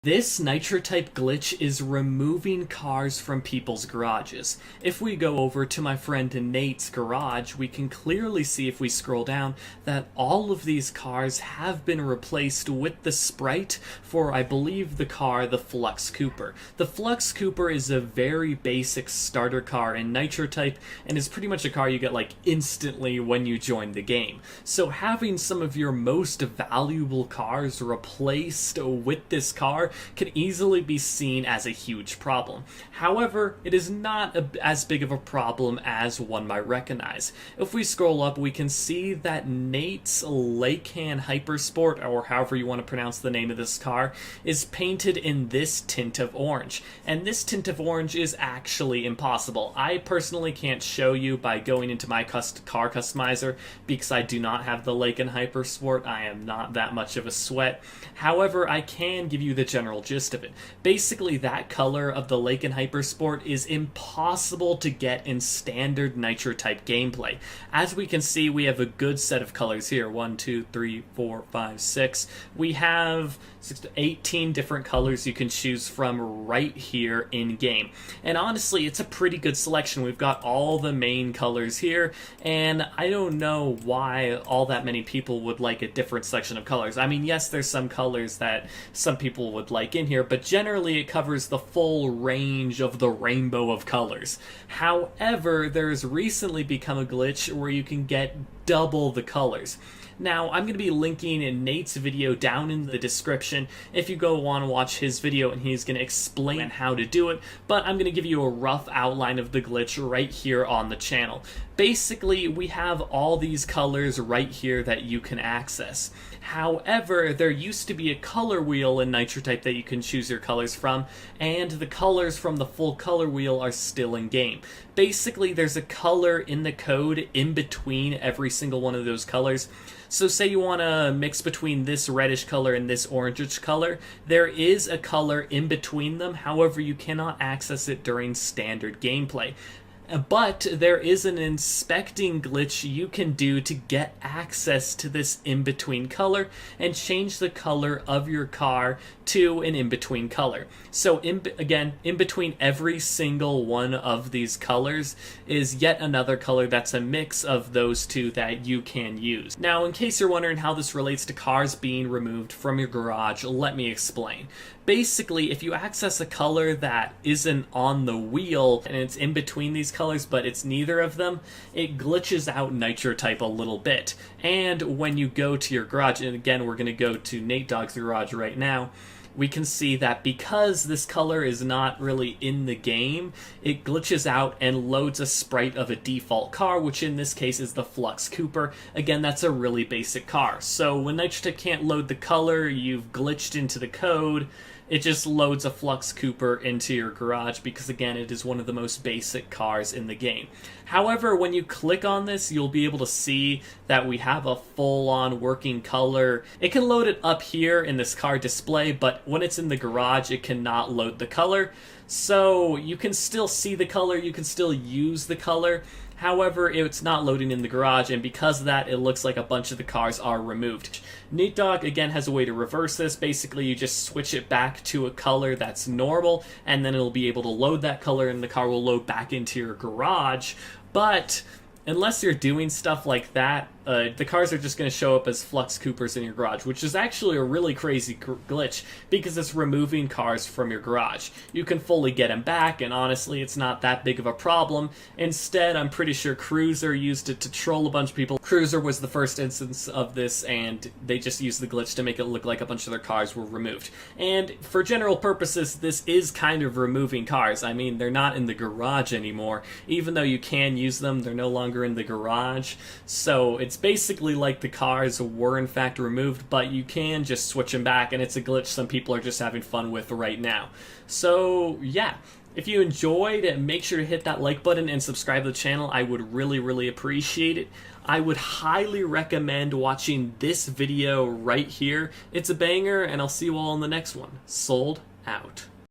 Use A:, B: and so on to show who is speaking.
A: This nitrotype glitch is removing cars from people's garages. If we go over to my friend Nate's garage, we can clearly see if we scroll down that all of these cars have been replaced with the sprite for, I believe, the car, the Flux Cooper. The Flux Cooper is a very basic starter car in nitrotype and is pretty much a car you get like instantly when you join the game. So having some of your most valuable cars replaced with this car can easily be seen as a huge problem. However, it is not as big of a problem as one might recognize. If we scroll up, we can see that Nate's Lycan Hypersport, or however you want to pronounce the name of this car, is painted in this tint of orange. And this tint of orange is actually impossible. I personally can't show you by going into my car customizer because I do not have the Lycan Hypersport. I am not that much of a sweat. However, I can give you the general gist of it. Basically, that color of the Lycan Hypersport is impossible to get in standard Nitro type gameplay. As we can see, we have a good set of colors here. 1, 2, 3, 4, 5, 6. We have 18 different colors you can choose from right here in game. And honestly, it's a pretty good selection. We've got all the main colors here, and I don't know why all that many people would like a different selection of colors. I mean, yes, there's some colors that some people would like in here, but generally it covers the full range of the rainbow of colors. However, there's recently become a glitch where you can get double the colors. Now, I'm going to be linking in Nate's video down in the description if you go want to watch his video, and he's going to explain how to do it, but I'm going to give you a rough outline of the glitch right here on the channel. Basically, we have all these colors right here that you can access. However, there used to be a color wheel in nitrotype that you can choose your colors from, and the colors from the full color wheel are still in game. Basically, there's a color in the code in between every single one of those colors. So say you want to mix between this reddish color and this orangish color, there is a color in between them, however you cannot access it during standard gameplay. But there is an inspecting glitch you can do to get access to this in-between color and change the color of your car to an in-between color. So again, in between every single one of these colors is yet another color that's a mix of those two that you can use. Now, in case you're wondering how this relates to cars being removed from your garage, let me explain. Basically, if you access a color that isn't on the wheel and it's in between these colors but it's neither of them, it glitches out nitrotype a little bit. And when you go to your garage, and again we're going to go to Nate Dogg's garage right now, we can see that because this color is not really in the game, it glitches out and loads a sprite of a default car, which in this case is the Flux Cooper. Again, that's a really basic car. So when nitrotype can't load the color, you've glitched into the code. It just loads a Flux Cooper into your garage because, again, it is one of the most basic cars in the game. However, when you click on this, you'll be able to see that we have a full-on working color. It can load it up here in this car display, but when it's in the garage, it cannot load the color. So you can still see the color, you can still use the color. However, it's not loading in the garage, and because of that, it looks like a bunch of the cars are removed. Nate Dogg, again, has a way to reverse this. Basically, you just switch it back to a color that's normal, and then it'll be able to load that color, and the car will load back into your garage. But unless you're doing stuff like that, the cars are just going to show up as Flux Coopers in your garage, which is actually a really crazy glitch because it's removing cars from your garage. You can fully get them back, and honestly, it's not that big of a problem. Instead, I'm pretty sure Cruiser used it to troll a bunch of people. Cruiser was the first instance of this, and they just used the glitch to make it look like a bunch of their cars were removed. And for general purposes, this is kind of removing cars. I mean, they're not in the garage anymore. Even though you can use them, they're no longer in the garage. So it's basically like the cars were in fact removed, but you can just switch them back, and it's a glitch some people are just having fun with right now. So yeah, if you enjoyed, make sure to hit that like button and subscribe to the channel. I would really appreciate it. I would highly recommend watching this video right here. It's a banger, and I'll see you all in the next one. Sold out.